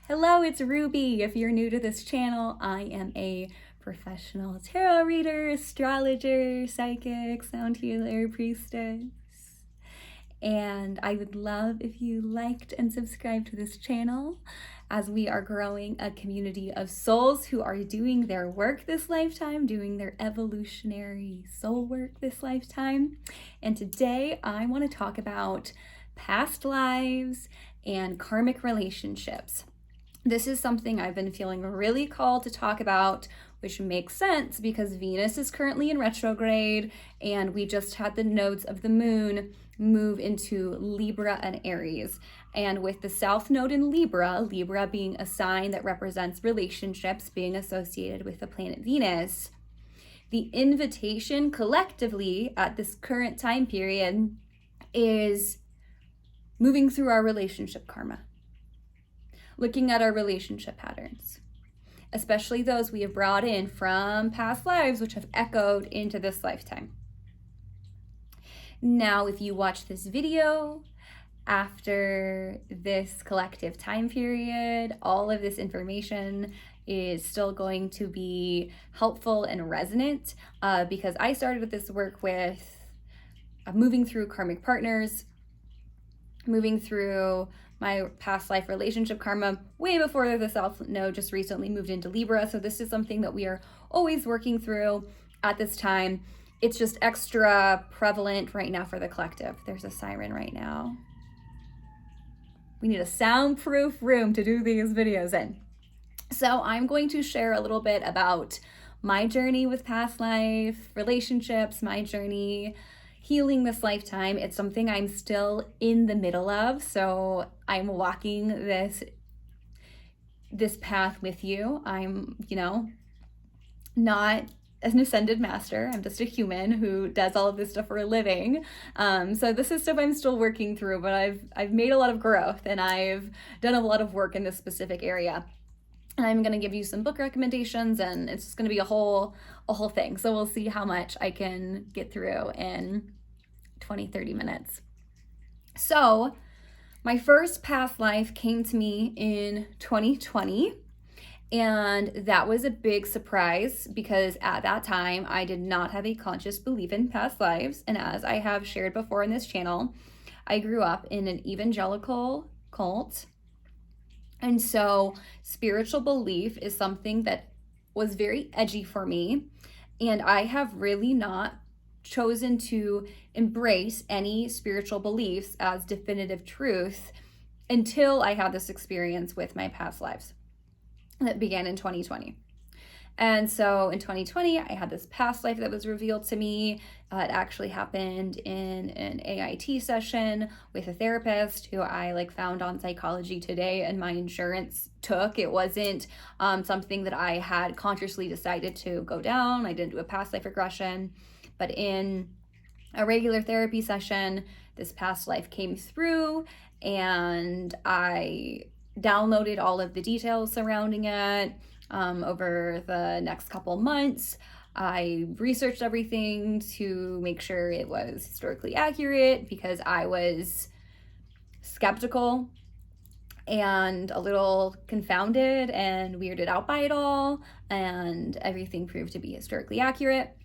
Hello, it's Ruby. If you're new to this channel, I am a professional tarot reader, astrologer, psychic, sound healer, priestess. And I would love if you liked and subscribed to this channel, as we are growing a community of souls who are doing their work this lifetime, doing their evolutionary soul work this lifetime. And today I want to talk about past lives and karmic relationships. This is something I've been feeling really called to talk about, which makes sense because Venus is currently in retrograde and we just had the nodes of the moon move into Libra and Aries. And with the South Node in Libra, Libra being a sign that represents relationships being associated with the planet Venus, the invitation collectively at this current time period is moving through our relationship karma. Looking at our relationship patterns, especially those we have brought in from past lives, which have echoed into this lifetime. Now, if you watch this video after this collective time period, all of this information is still going to be helpful and resonant because I started with this work with moving through karmic partners, moving through my past life relationship karma way before the South Node just recently moved into Libra. So this is something that we are always working through at this time. It's just extra prevalent right now for the collective. There's a siren right now. We need a soundproof room to do these videos in. So I'm going to share a little bit about my journey with past life relationships, my journey healing this lifetime. It's something I'm still in the middle of, so I'm walking this path with you. I'm, not an ascended master. I'm just a human who does all of this stuff for a living. So this is stuff I'm still working through, but I've made a lot of growth and I've done a lot of work in this specific area. And I'm going to give you some book recommendations, and it's just going to be a whole thing. So we'll see how much I can get through in 20-30 minutes. So my first past life came to me in 2020, and that was a big surprise because at that time I did not have a conscious belief in past lives. And as I have shared before in this channel, I grew up in an evangelical cult. And so spiritual belief is something that was very edgy for me. And I have really not chosen to embrace any spiritual beliefs as definitive truth until I had this experience with my past lives that began in 2020. And so in 2020, I had this past life that was revealed to me. It actually happened in an AIT session with a therapist who I found on Psychology Today and my insurance took. It wasn't something that I had consciously decided to go down. I didn't do a past life regression, but in a regular therapy session, this past life came through and I downloaded all of the details surrounding it. Over the next couple months, I researched everything to make sure it was historically accurate because I was skeptical and a little confounded and weirded out by it all, and everything proved to be historically accurate.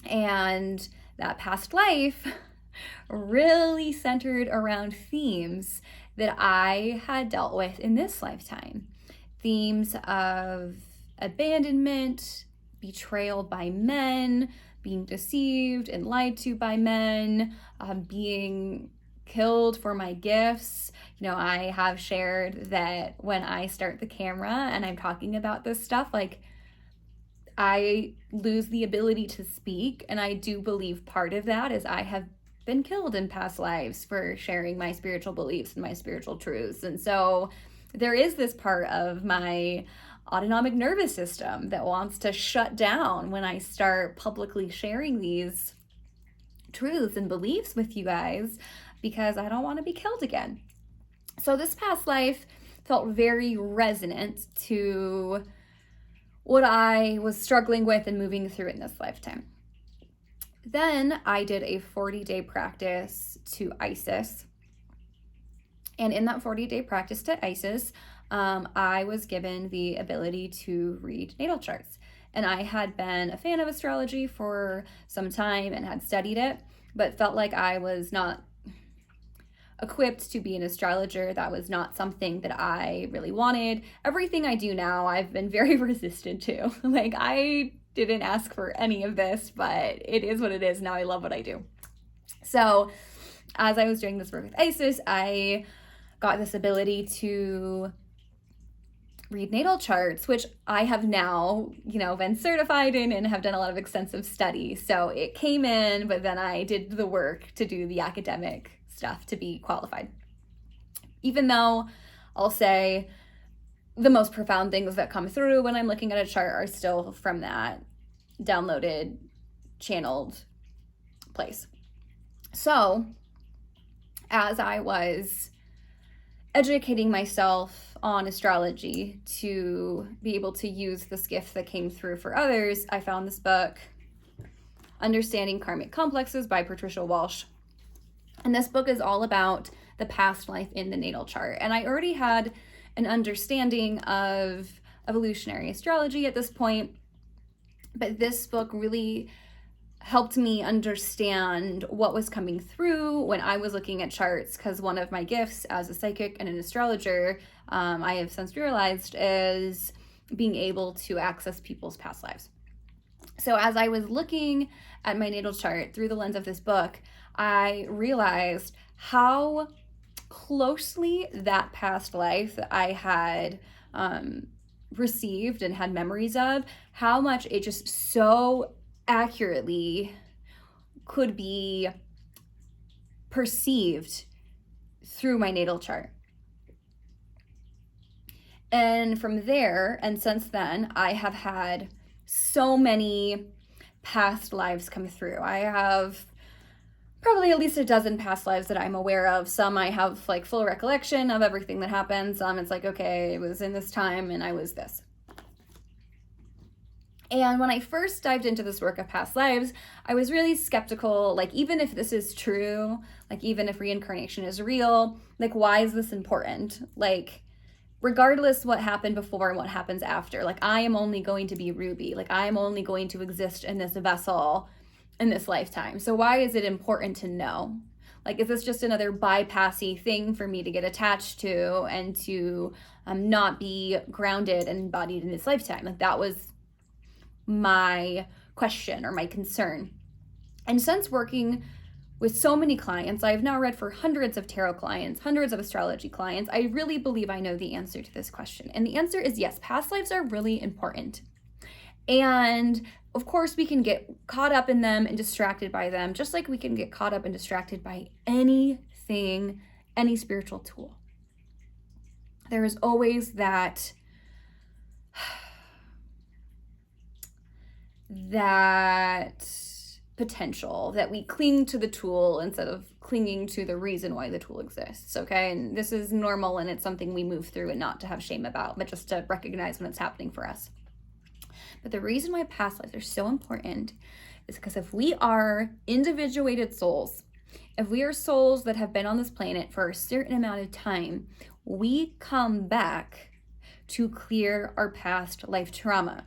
And that past life really centered around themes that I had dealt with in this lifetime. Themes of abandonment, betrayal by men, being deceived and lied to by men, being killed for my gifts. I have shared that when I start the camera and I'm talking about this stuff, I lose the ability to speak. And I do believe part of that is I have been killed in past lives for sharing my spiritual beliefs and my spiritual truths. And so there is this part of my autonomic nervous system that wants to shut down when I start publicly sharing these truths and beliefs with you guys because I don't want to be killed again. So this past life felt very resonant to what I was struggling with and moving through in this lifetime. Then I did a 40-day practice to Isis. And in that 40-day practice to ISIS, I was given the ability to read natal charts. And I had been a fan of astrology for some time and had studied it, but felt like I was not equipped to be an astrologer. That was not something that I really wanted. Everything I do now, I've been very resistant to. Like, I didn't ask for any of this, but it is what it is. Now I love what I do. So as I was doing this work with ISIS, I got this ability to read natal charts, which I have now, been certified in and have done a lot of extensive study. So it came in, but then I did the work to do the academic stuff to be qualified. Even though I'll say the most profound things that come through when I'm looking at a chart are still from that downloaded, channeled place. So as I was educating myself on astrology to be able to use this gift that came through for others, I found this book, Understanding Karmic Complexes by Patricia Walsh. And this book is all about the past life in the natal chart. And I already had an understanding of evolutionary astrology at this point, but this book really helped me understand what was coming through when I was looking at charts, because one of my gifts as a psychic and an astrologer, I have since realized, is being able to access people's past lives. So as I was looking at my natal chart through the lens of this book, I realized how closely that past life that I had received and had memories of, how much it just so accurately could be perceived through my natal chart. And from there, and since then, I have had so many past lives come through. I have probably at least a dozen past lives that I'm aware of. Some I have like full recollection of everything that happened. Some it's like, okay, it was in this time and I was this. And when I first dived into this work of past lives, I was really skeptical, like, even if this is true, like, even if reincarnation is real, like, why is this important? Like, regardless what happened before and what happens after, like, I am only going to be Ruby. Like, I am only going to exist in this vessel in this lifetime. So why is it important to know? Like, is this just another bypassy thing for me to get attached to and to not be grounded and embodied in this lifetime? Like, that was my question or my concern. And since working with so many clients, I've now read for hundreds of tarot clients, hundreds of astrology clients, I really believe I know the answer to this question. And the answer is yes, past lives are really important. And of course, we can get caught up in them and distracted by them, just like we can get caught up and distracted by anything, any spiritual tool. There is always that potential that we cling to the tool instead of clinging to the reason why the tool exists, okay? And this is normal, and it's something we move through and not to have shame about, but just to recognize when it's happening for us. But the reason why past lives are so important is because if we are individuated souls, if we are souls that have been on this planet for a certain amount of time, we come back to clear our past life trauma,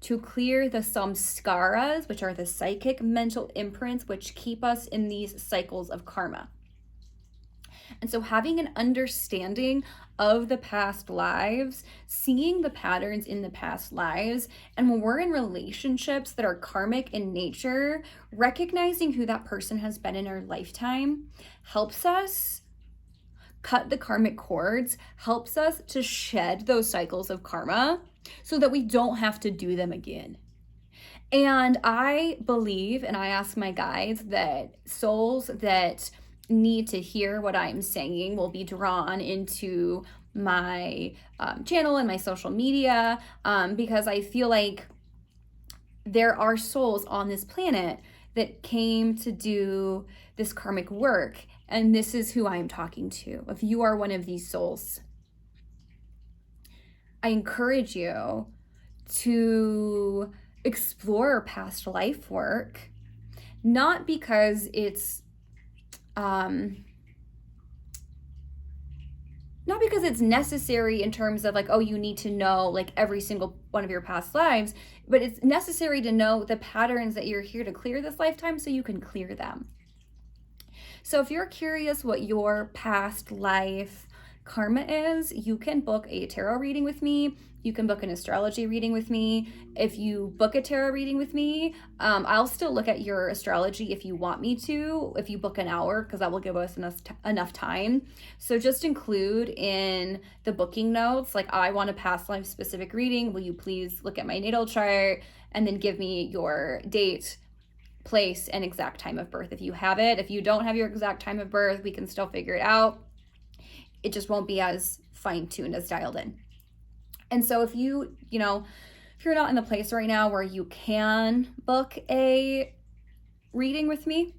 to clear the samskaras, which are the psychic mental imprints which keep us in these cycles of karma. And so having an understanding of the past lives, seeing the patterns in the past lives, and when we're in relationships that are karmic in nature, recognizing who that person has been in our lifetime helps us cut the karmic cords, helps us to shed those cycles of karma so that we don't have to do them again. And I believe, and I ask my guides, that souls that need to hear what I'm saying will be drawn into my channel and my social media, because I feel like there are souls on this planet that came to do this karmic work, and this is who I'm talking to. If you are one of these souls, I encourage you to explore past life work, not because it's not because it's necessary in terms of like, oh, you need to know like every single one of your past lives, but it's necessary to know the patterns that you're here to clear this lifetime so you can clear them. So if you're curious what your past life karma is, you can book a tarot reading with me. You can book an astrology reading with me. If you book a tarot reading with me, I'll still look at your astrology if you want me to, if you book an hour, because that will give us enough time. So just include in the booking notes, like, I want a past life specific reading. Will you please look at my natal chart and then give me your date, place, and exact time of birth if you have it. If you don't have your exact time of birth, we can still figure it out. It just won't be as fine-tuned, as dialed in. And so if you're not in the place right now where you can book a reading with me,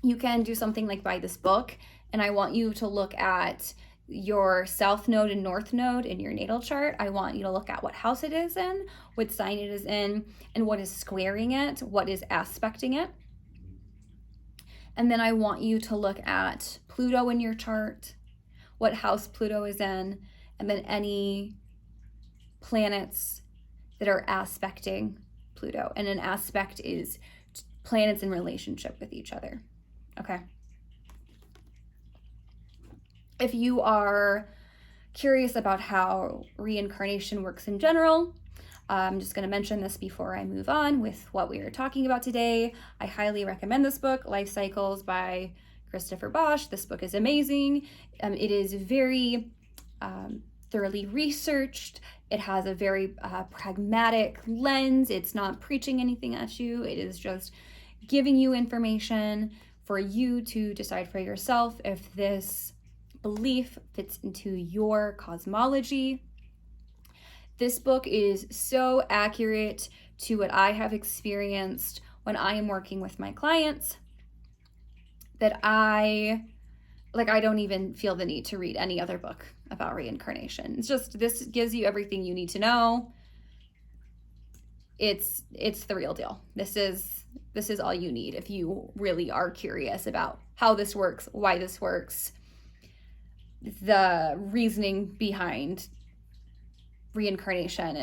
you can do something like buy this book, and I want you to look at your south node and north node in your natal chart. I want you to look at what house it is in, what sign it is in, and what is squaring it, what is aspecting it. And then I want you to look at Pluto in your chart, what house Pluto is in, and then any planets that are aspecting Pluto. And an aspect is planets in relationship with each other. Okay. If you are curious about how reincarnation works in general, I'm just going to mention this before I move on with what we are talking about today. I highly recommend this book, Lifecycles by Christopher Bache. This book is amazing. It is very thoroughly researched. It has a very pragmatic lens. It's not preaching anything at you. It is just giving you information for you to decide for yourself if this belief fits into your cosmology. This book is so accurate to what I have experienced when I am working with my clients that I don't even feel the need to read any other book about reincarnation. It's just, this gives you everything you need to know. It's the real deal. This is all you need if you really are curious about how this works, why this works, the reasoning behind reincarnation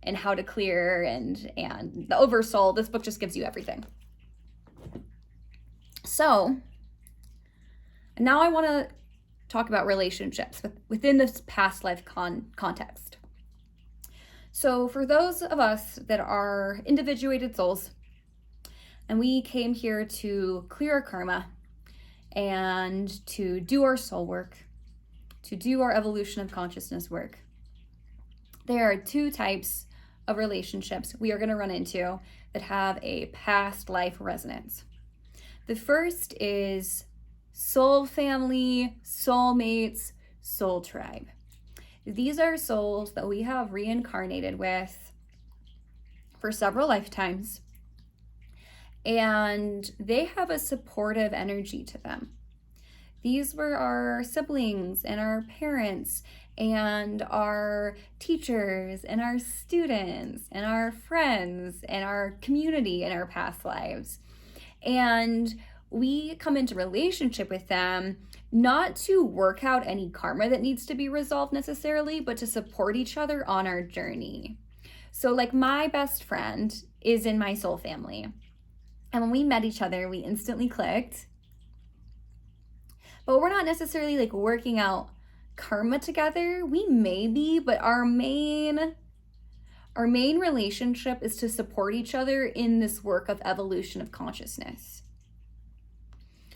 and how to clear and the oversoul. This book just gives you everything. So now I want to talk about relationships within this past life context. So for those of us that are individuated souls, and we came here to clear our karma and to do our soul work, to do our evolution of consciousness work, there are two types of relationships we are going to run into that have a past life resonance. The first is soul family, soulmates, soul tribe. These are souls that we have reincarnated with for several lifetimes, and they have a supportive energy to them. These were our siblings and our parents and our teachers and our students and our friends and our community in our past lives. And we come into relationship with them not to work out any karma that needs to be resolved necessarily, but to support each other on our journey. So like my best friend is in my soul family. And when we met each other, we instantly clicked. But we're not necessarily like working out karma together. We may be, but our main relationship is to support each other in this work of evolution of consciousness.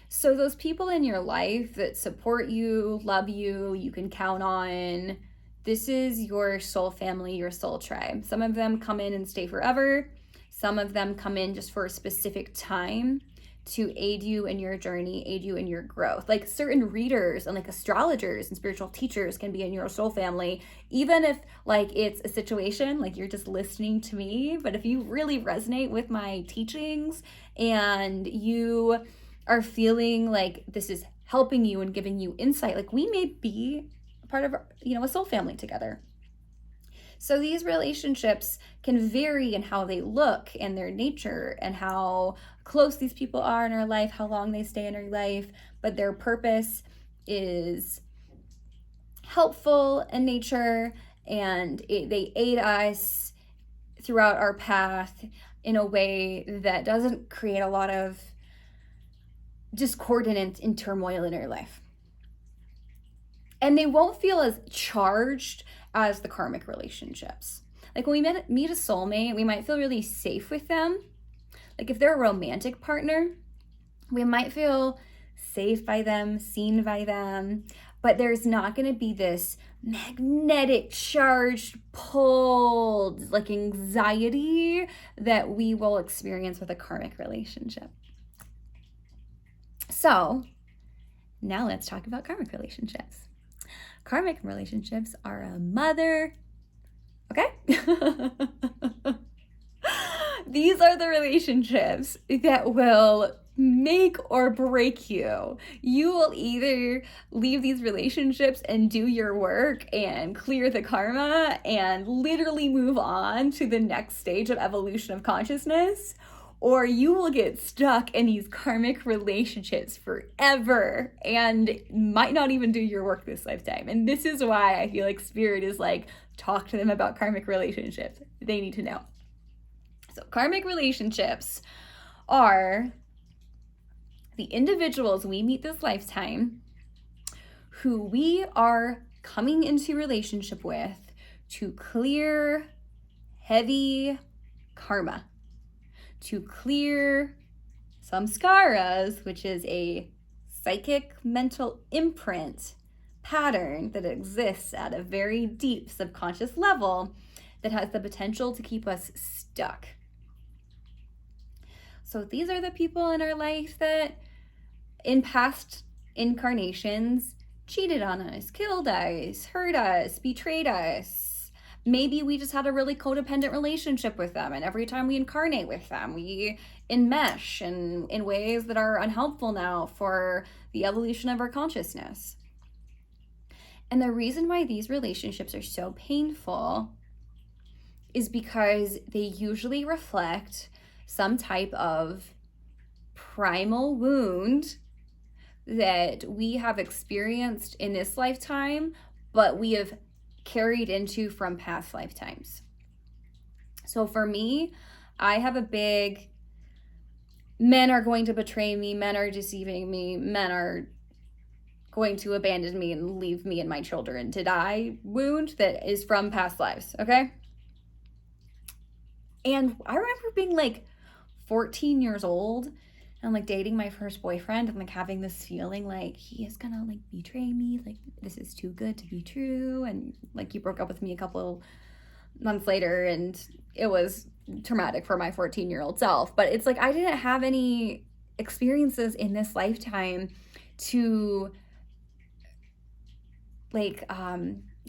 So those people in your life that support you, love you, you can count on, this is your soul family, your soul tribe. Some of them come in and stay forever. Some of them come in just for a specific time to aid you in your journey, aid you in your growth. Like certain readers and like astrologers and spiritual teachers can be in your soul family, even if like it's a situation like you're just listening to me. But if you really resonate with my teachings and you are feeling like this is helping you and giving you insight, like we may be part of, a soul family together. So these relationships can vary in how they look and their nature and how close these people are in our life, how long they stay in our life, but their purpose is helpful in nature, and they aid us throughout our path in a way that doesn't create a lot of discordant and turmoil in our life. And they won't feel as charged as the karmic relationships. Like when we meet a soulmate, we might feel really safe with them. Like if they're a romantic partner, we might feel safe by them, seen by them, but there's not going to be this magnetic, charged, pulled, like anxiety that we will experience with a karmic relationship. So now let's talk about karmic relationships. Karmic relationships are a mother. Okay? These are the relationships that will make or break you. You will either leave these relationships and do your work and clear the karma and literally move on to the next stage of evolution of consciousness, or you will get stuck in these karmic relationships forever and might not even do your work this lifetime. And this is why I feel like Spirit is like, talk to them about karmic relationships. They need to know. So karmic relationships are the individuals we meet this lifetime who we are coming into relationship with to clear heavy karma, to clear samskaras, which is a psychic mental imprint pattern that exists at a very deep subconscious level that has the potential to keep us stuck. So these are the people in our life that in past incarnations cheated on us, killed us, hurt us, betrayed us. Maybe we just had a really codependent relationship with them, and every time we incarnate with them, we enmesh in ways that are unhelpful now for the evolution of our consciousness. And the reason why these relationships are so painful is because they usually reflect some type of primal wound that we have experienced in this lifetime, but we have carried into from past lifetimes. So for me, I have a big, men are going to betray me, men are deceiving me, men are going to abandon me and leave me and my children to die wound that is from past lives, okay? And I remember being like 14 years old and like dating my first boyfriend and like having this feeling like he is gonna like betray me, like this is too good to be true, and like he broke up with me a couple months later and it was traumatic for my 14-year-old self. But it's like I didn't have any experiences in this lifetime to like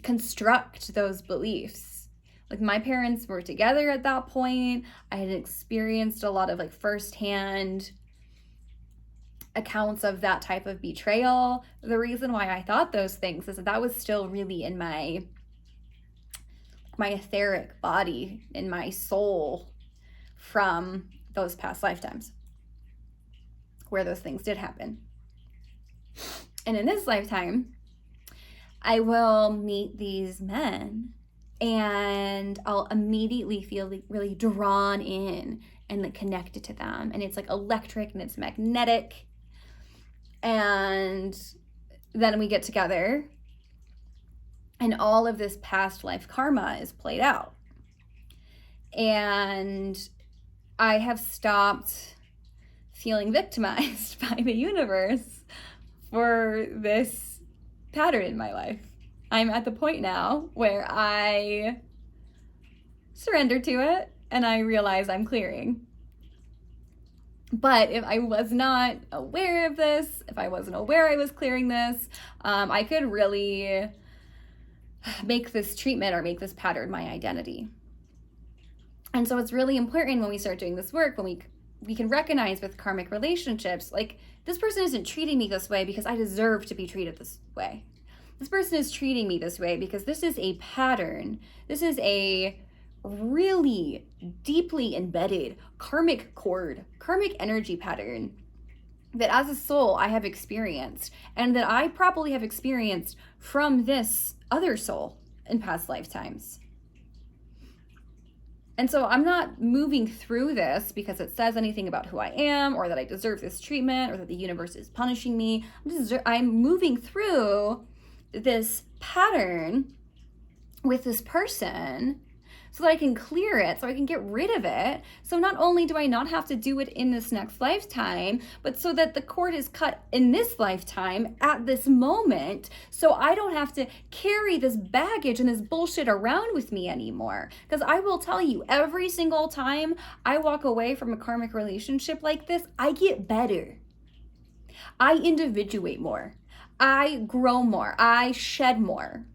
construct those beliefs. Like my parents were together at that point. I had experienced a lot of like firsthand accounts of that type of betrayal. The reason why I thought those things is that was still really in my etheric body, in my soul from those past lifetimes where those things did happen. And in this lifetime, I will meet these men and I'll immediately feel like really drawn in and like connected to them. And it's like electric and it's magnetic. And then we get together and all of this past life karma is played out. And I have stopped feeling victimized by the universe for this pattern in my life. I'm at the point now where I surrender to it and I realize I'm clearing. But if I was not aware of this, if I wasn't aware I was clearing this, I could really make this treatment or make this pattern my identity. And so it's really important when we start doing this work, when we can recognize with karmic relationships, like this person isn't treating me this way because I deserve to be treated this way. This person is treating me this way because this is a pattern. This is a really deeply embedded karmic cord, karmic energy pattern that as a soul I have experienced, and that I probably have experienced from this other soul in past lifetimes. And so I'm not moving through this because it says anything about who I am, or that I deserve this treatment, or that the universe is punishing me. I'm moving through this pattern with this person so that I can clear it, so I can get rid of it. So not only do I not have to do it in this next lifetime, but so that the cord is cut in this lifetime at this moment, so I don't have to carry this baggage and this bullshit around with me anymore. Because I will tell you, every single time I walk away from a karmic relationship like this, I get better. I individuate more. I grow more. I shed more.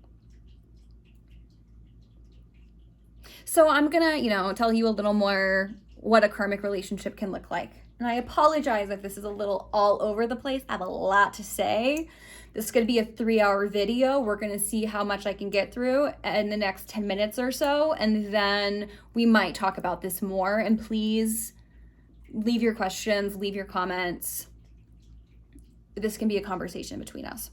So I'm gonna, tell you a little more what a karmic relationship can look like. And I apologize if this is a little all over the place. I have a lot to say. This is gonna be a 3-hour video. We're gonna see how much I can get through in the next 10 minutes or so. And then we might talk about this more. And please leave your questions, leave your comments. This can be a conversation between us.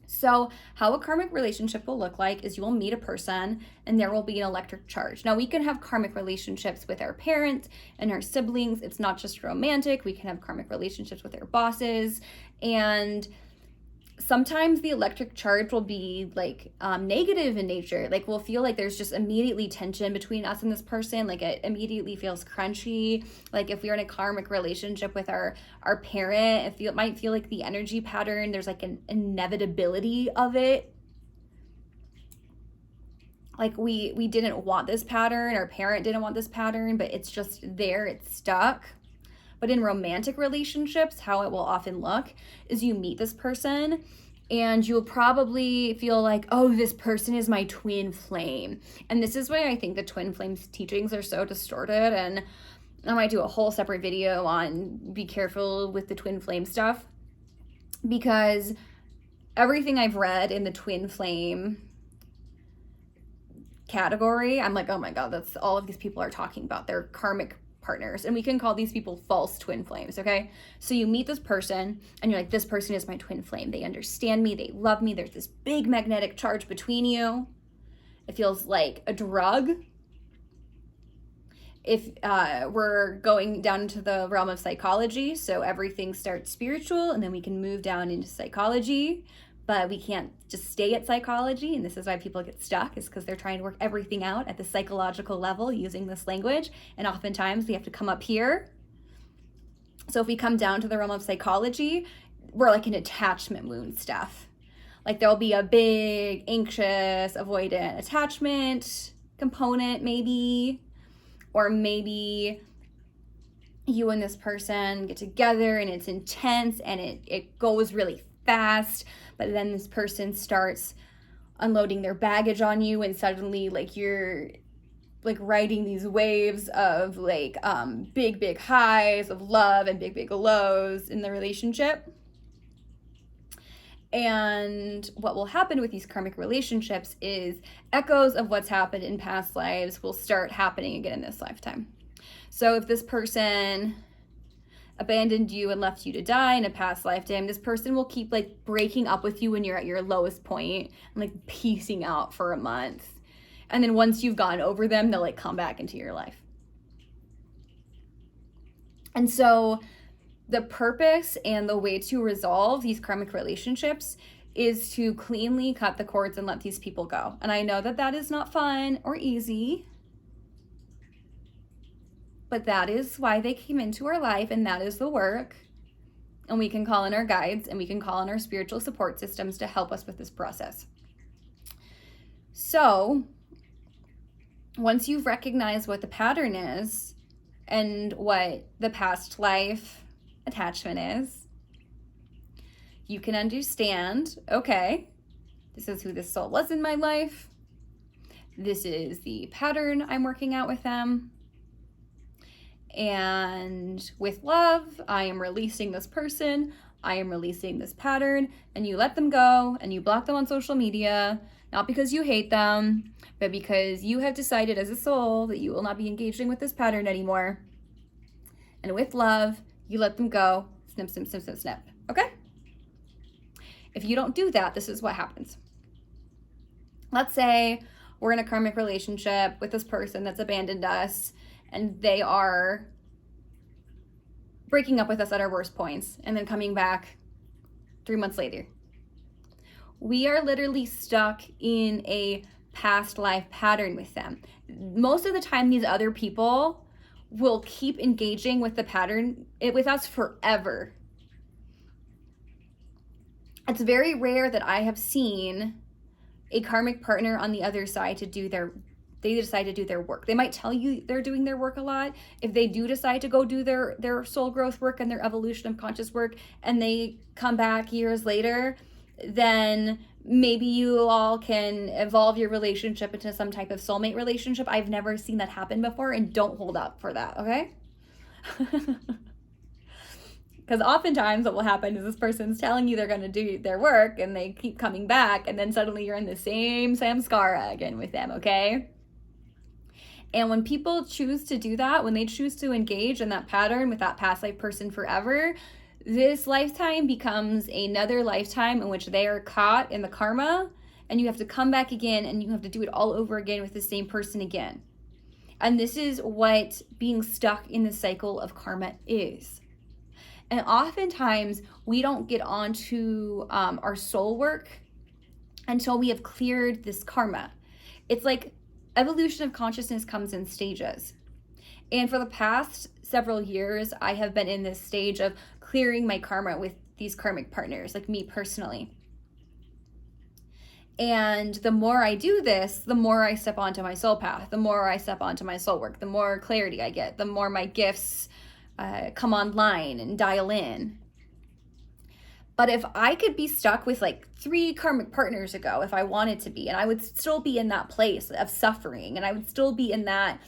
So how a karmic relationship will look like is you will meet a person and there will be an electric charge. Now we can have karmic relationships with our parents and our siblings. It's not just romantic. We can have karmic relationships with our bosses. And sometimes the electric charge will be like negative in nature. Like we'll feel like there's just immediately tension between us and this person. Like it immediately feels crunchy. Like if we're in a karmic relationship with our parent, it might feel like the energy pattern, there's like an inevitability of it. Like we didn't want this pattern, our parent didn't want this pattern, but it's just there, it's stuck. But in romantic relationships, how it will often look is you meet this person and you'll probably feel like, oh, this person is my twin flame. And this is why I think the twin flames teachings are so distorted. And I might do a whole separate video on be careful with the twin flame stuff, because everything I've read in the twin flame category, I'm like, oh my God, that's all of these people are talking about. They're karmic partners, and we can call these people false twin flames. Okay, so you meet this person and you're like, this person is my twin flame. They understand me, they love me, there's this big magnetic charge between you. It feels like a drug. If we're going down into the realm of psychology, so everything starts spiritual and then we can move down into psychology, but we can't just stay at psychology. And this is why people get stuck, is because they're trying to work everything out at the psychological level using this language. And oftentimes we have to come up here. So if we come down to the realm of psychology, we're like in attachment wound stuff. Like there'll be a big anxious, avoidant attachment component maybe, or maybe you and this person get together and it's intense and it goes really fast, but then this person starts unloading their baggage on you, and suddenly like you're like riding these waves of like big highs of love and big lows in the relationship. And what will happen with these karmic relationships is echoes of what's happened in past lives will start happening again in this lifetime. So if this person abandoned you and left you to die in a past lifetime, this person will keep like breaking up with you when you're at your lowest point and like piecing out for a month. And then once you've gone over them, they'll like come back into your life. And so the purpose and the way to resolve these karmic relationships is to cleanly cut the cords and let these people go. And I know that that is not fun or easy, but that is why they came into our life, and that is the work. And we can call in our guides and we can call in our spiritual support systems to help us with this process. So once you've recognized what the pattern is and what the past life attachment is, you can understand, okay, this is who this soul was in my life. This is the pattern I'm working out with them. And with love, I am releasing this person. I am releasing this pattern. And you let them go and you block them on social media, not because you hate them, but because you have decided as a soul that you will not be engaging with this pattern anymore. And with love, you let them go, snip, snip, snip, snip, snip. Okay? If you don't do that, this is what happens. Let's say we're in a karmic relationship with this person that's abandoned us, and they are breaking up with us at our worst points and then coming back 3 months later. We are literally stuck in a past life pattern with them. Most of the time, these other people will keep engaging with the pattern with us forever. It's very rare that I have seen a karmic partner on the other side they decide to do their work. They might tell you they're doing their work a lot. If they do decide to go do their soul growth work and their evolution of conscious work, and they come back years later, then maybe you all can evolve your relationship into some type of soulmate relationship. I've never seen that happen before, and don't hold up for that, okay? Because oftentimes what will happen is this person's telling you they're going to do their work, and they keep coming back, and then suddenly you're in the same samskara again with them, okay? And when people choose to do that, when they choose to engage in that pattern with that past life person forever, this lifetime becomes another lifetime in which they are caught in the karma, and you have to come back again, and you have to do it all over again with the same person again. And this is what being stuck in the cycle of karma is. And oftentimes we don't get onto our soul work until we have cleared this karma. It's like evolution of consciousness comes in stages. And for the past several years, I have been in this stage of clearing my karma with these karmic partners, like me personally. And the more I do this, the more I step onto my soul path, the more I step onto my soul work, the more clarity I get, the more my gifts come online and dial in. But if I could be stuck with like 3 karmic partners ago, if I wanted to be, and I would still be in that place of suffering, and I would still be in that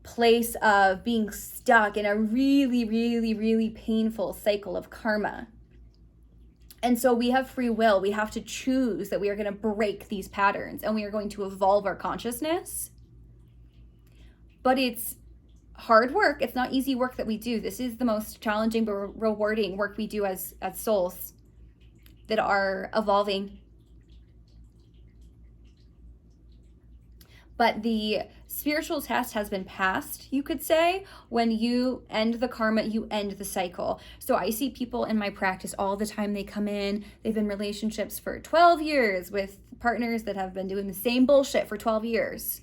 place of being stuck in a really, really, really painful cycle of karma. And so we have free will. We have to choose that we are going to break these patterns, and we are going to evolve our consciousness. But it's hard work. It's not easy work that we do. This is the most challenging but rewarding work we do as souls that are evolving. But the spiritual test has been passed, you could say. When you end the karma, you end the cycle. So I see people in my practice all the time. They come in, they've been in relationships for 12 years with partners that have been doing the same bullshit for 12 years.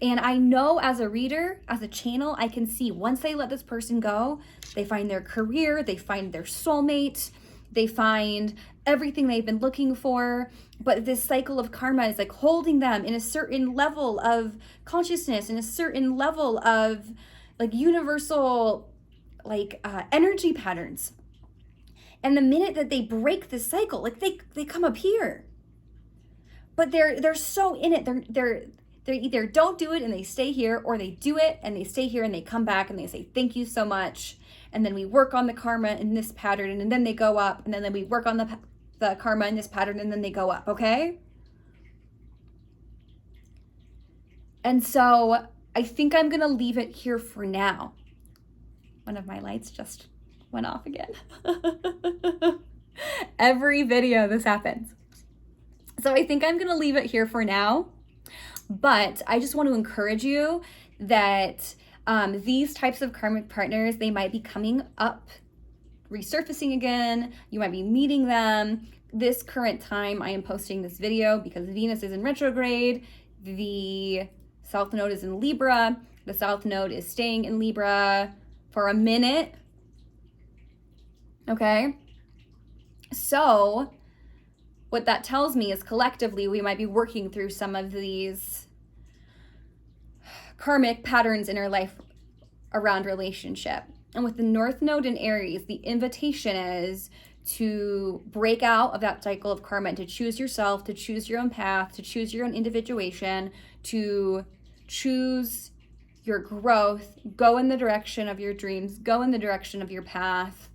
And I know as a reader, as a channel, I can see once they let this person go, they find their career, they find their soulmate, they find everything they've been looking for. But this cycle of karma is like holding them in a certain level of consciousness, in a certain level of like universal energy patterns. And the minute that they break this cycle, like they come up here. But they're so in it. They either don't do it and they stay here, or they do it and they stay here and they come back and they say, thank you so much. And then we work on the karma in this pattern, and then they go up, and then we work on the karma in this pattern, and then they go up, okay? And so I think I'm gonna leave it here for now. One of my lights just went off again. Every video this happens. So I think I'm gonna leave it here for now. But I just want to encourage you that these types of karmic partners, they might be coming up, resurfacing again. You might be meeting them. This current time I am posting this video because Venus is in retrograde. The South Node is in Libra. The South Node is staying in Libra for a minute. Okay? So what that tells me is collectively we might be working through some of these karmic patterns in our life around relationship. And with the North Node in Aries, the invitation is to break out of that cycle of karma and to choose yourself, to choose your own path, to choose your own individuation, to choose your growth, go in the direction of your dreams, go in the direction of your path.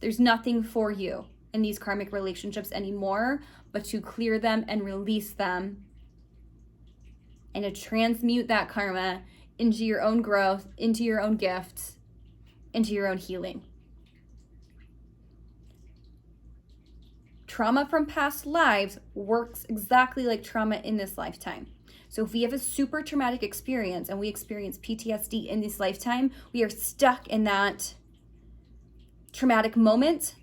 There's nothing for you in these karmic relationships anymore, but to clear them and release them, and to transmute that karma into your own growth, into your own gift, into your own healing. Trauma from past lives works exactly like trauma in this lifetime. So if we have a super traumatic experience and we experience PTSD in this lifetime, we are stuck in that traumatic moment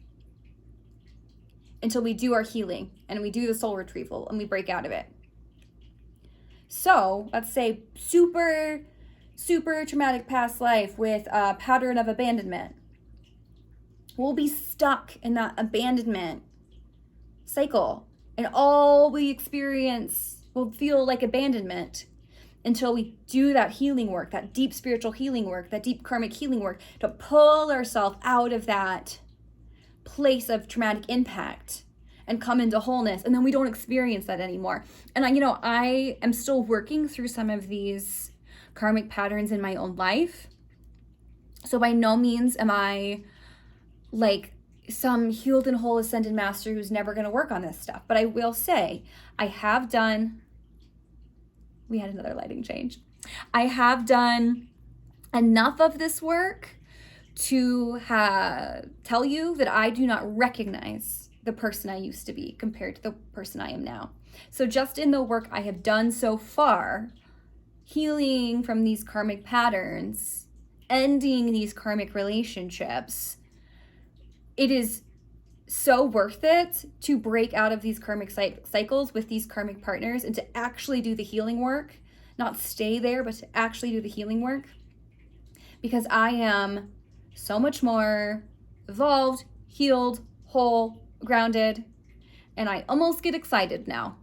until we do our healing and we do the soul retrieval and we break out of it. So let's say super traumatic past life with a pattern of abandonment. We'll be stuck in that abandonment cycle, and all we experience will feel like abandonment until we do that healing work, that deep spiritual healing work, that deep karmic healing work to pull ourselves out of that place of traumatic impact and come into wholeness. And then we don't experience that anymore. And I am still working through some of these karmic patterns in my own life. So by no means am I like some healed and whole ascended master who's never going to work on this stuff. But I will say, we had another lighting change. I have done enough of this work to tell you that I do not recognize the person I used to be compared to the person I am now. So just in the work I have done so far, healing from these karmic patterns, ending these karmic relationships, it is so worth it to break out of these karmic cycles with these karmic partners and to actually do the healing work, not stay there, but to actually do the healing work, because I am so much more evolved, healed, whole, grounded, and I almost get excited now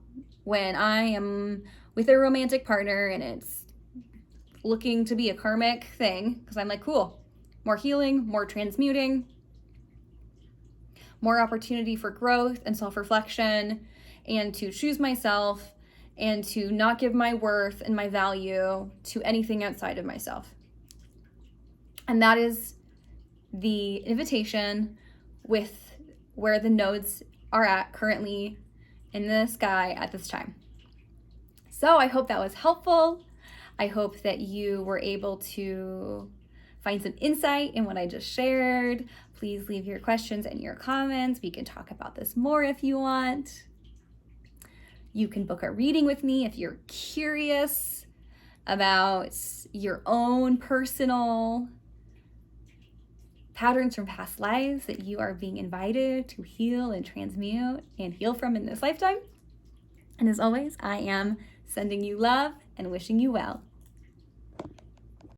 when I am with a romantic partner and it's looking to be a karmic thing, because I'm like, cool, more healing, more transmuting, more opportunity for growth and self-reflection, and to choose myself and to not give my worth and my value to anything outside of myself. And that is the invitation with where the nodes are at currently in the sky at this time. So I hope that was helpful. I hope that you were able to find some insight in what I just shared. Please leave your questions and your comments. We can talk about this more if you want. You can book a reading with me if you're curious about your own personal patterns from past lives that you are being invited to heal and transmute and heal from in this lifetime. And as always, I am sending you love and wishing you well.